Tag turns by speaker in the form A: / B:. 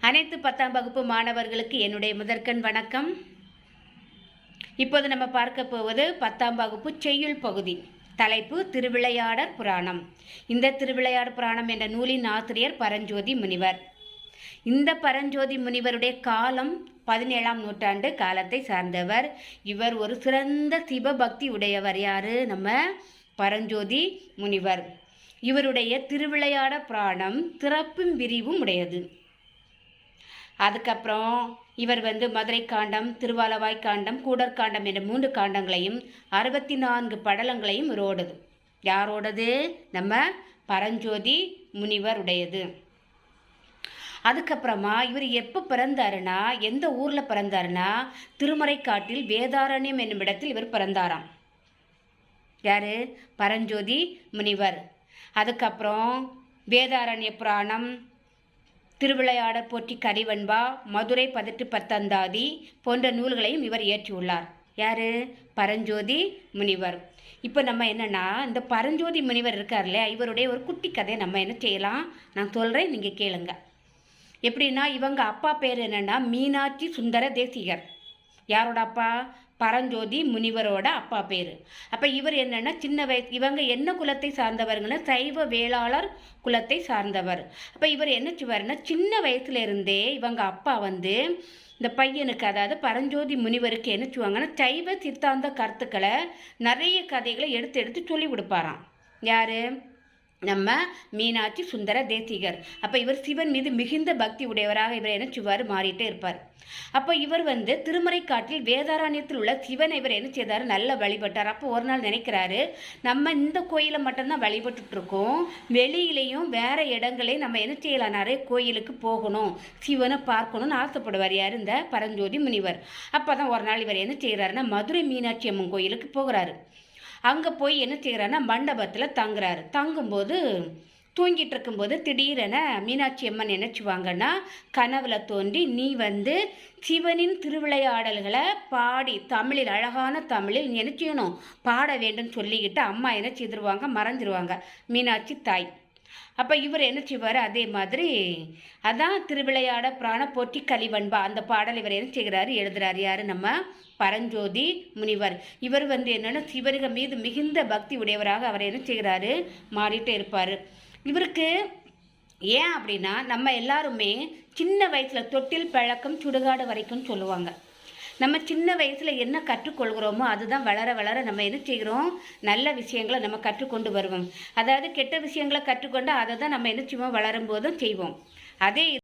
A: அனைத்து 10ஆம் வகுப்பு மாணவர்களுக்கு என்னுடைய முதற்கண் வணக்கம். இப்போது நம்ம பார்க்க போவது 10ஆம் வகுப்பு செய்யுள் பகுதி. தலைப்பு திருவிளையாடற் புராணம். இந்த திருவிளையாடற் புராணம் என்ற நூலின் ஆசிரியர் பரஞ்சோதி முனிவர். இந்த பரஞ்சோதி முனிவருடைய காலம் 17ஆம் நூற்றாண்டு காலத்தை சார்ந்தவர். இவர் ஒரு சிறந்த சிவபக்தி உடையவர். யாரு? நம்ம பரஞ்சோதி முனிவர். இவருடைய திருவிளையாட புராணம் திறப்பும் விரிவும் உடையது. அதுக்கப்புறம் இவர் மதுரை காண்டம், திருவாலவாய் காண்டம், கூடற்காண்டம் என்ற 3 காண்டங்களையும் 64 படலங்களையும் இவரோடது. யாரோடது? நம்ம பரஞ்சோதி முனிவர் உடையது. அதுக்கப்புறமா இவர் எப்போ பிறந்தாருன்னா, எந்த ஊரில் பிறந்தாருன்னா, திருமறைக்காட்டில் வேதாரண்யம் என்னும் இடத்தில் இவர் பிறந்தாராம். யாரு? பரஞ்சோதி முனிவர். அதுக்கப்புறம் வேதாரண்ய புராணம், திருவிளையாடற் போற்றி கரிவன்பா, மதுரை 18 பத்தந்தாதி போன்ற நூல்களையும் இவர் இயற்றியுள்ளார். யாரு? பரஞ்சோதி முனிவர். இப்போ நம்ம என்னன்னா, இந்த பரஞ்சோதி முனிவர் இருக்கார் இல்லையா, இவருடைய ஒரு குட்டி கதையை நம்ம என்ன செய்யலாம், நான் சொல்கிறேன், நீங்கள் கேளுங்க. எப்படின்னா, இவங்க அப்பா பேர் என்னன்னா மீனாட்சி சுந்தர தேசிகர். யாரோட அப்பா? பரஞ்சோதி முனிவரோட அப்பா பேர். அப்போ இவர் என்னன்னா சின்ன வயசு, இவங்க என்ன குலத்தை சார்ந்தவர்ங்கன்னா சைவ வேளாளர் குலத்தை சார்ந்தவர். அப்போ இவர் என்ன செய்வார்னா, சின்ன வயசுல இருந்தே இவங்க அப்பா இந்த பையனுக்கு, அதாவது பரஞ்சோதி முனிவருக்கு என்ன செய்வாங்கன்னா, சைவ சித்தாந்த கருத்துக்களை நிறைய கதைகளை எடுத்து எடுத்து சொல்லி கொடுப்பாராம். யாரு? நம்ம மீனாட்சி சுந்தர தேசிகர். அப்போ இவர் சிவன் மீது மிகுந்த பக்தி உடையவராக இவர் என்ன செய்வார், மாறிட்டே இருப்பார். அப்போ இவர் திருமறைக்காட்டில் வேதாரண்யத்தில் உள்ள சிவனை இவர் என்ன செய்தார், நல்லா வழிபட்டார். அப்போ ஒரு நாள் நினைக்கிறாரு, நம்ம இந்த கோயிலை மட்டும்தான் வழிபட்டுட்டு இருக்கோம், வெளியிலையும் வேற இடங்களையும் நம்ம என்ன செய்யலாம், நிறைய கோயிலுக்கு போகணும், சிவனை பார்க்கணும்னு ஆசைப்படுவார். யார்? இந்த பரஞ்சோதி முனிவர். அப்போ தான் ஒரு நாள் இவர் என்ன செய்கிறாருன்னா, மதுரை மீனாட்சி அம்மன் கோயிலுக்கு போகிறாரு. அங்கே போய் என்ன செய்கிறாருன்னா, மண்டபத்தில் தங்குறாரு. தங்கும்போது தூங்கிட்டு இருக்கும்போது திடீரென மீனாட்சி அம்மன் என்ன செய்வாங்கன்னா, கனவுல தோன்றி, நீ சிவனின் திருவிளையாடல்களை பாடி தமிழில், அழகான தமிழில் நீ என்ன செய்யணும், பாட வேண்டும் சொல்லிக்கிட்டு அம்மா என்ன செய்திருவாங்க, மறைஞ்சிருவாங்க மீனாட்சி தாய். அப்போ இவர் என்ன செய்வார், அதே மாதிரி அதான் திருவிளையாட புராண போற்றி கலிவன்பா அந்த பாடல் இவர் என்ன செய்கிறாரு, எழுதுறாரு. யாரு? நம்ம பரஞ்சோதி முனிவர். இவர் என்னன்னா சிவரிக மீது மிகுந்த பக்தி உடையவராக அவர் என்ன செய்கிறாரு, மாறிட்டே இருப்பார். இவருக்கு ஏன் அப்படின்னா, நம்ம எல்லாருமே சின்ன வயசில் தொட்டில் பழக்கம் சுடுகாடு வரைக்கும் சொல்லுவாங்க. நம்ம சின்ன வயசில் என்ன கற்றுக்கொள்கிறோமோ அதுதான் வளர வளர நம்ம என்ன செய்கிறோம், நல்ல விஷயங்களை நம்ம கற்றுக்கொண்டு வருவோம். அதாவது கெட்ட விஷயங்களை கற்றுக்கொண்டு அதை தான் நம்ம என்ன செய்வோம், வளரும் போதும் செய்வோம். அதே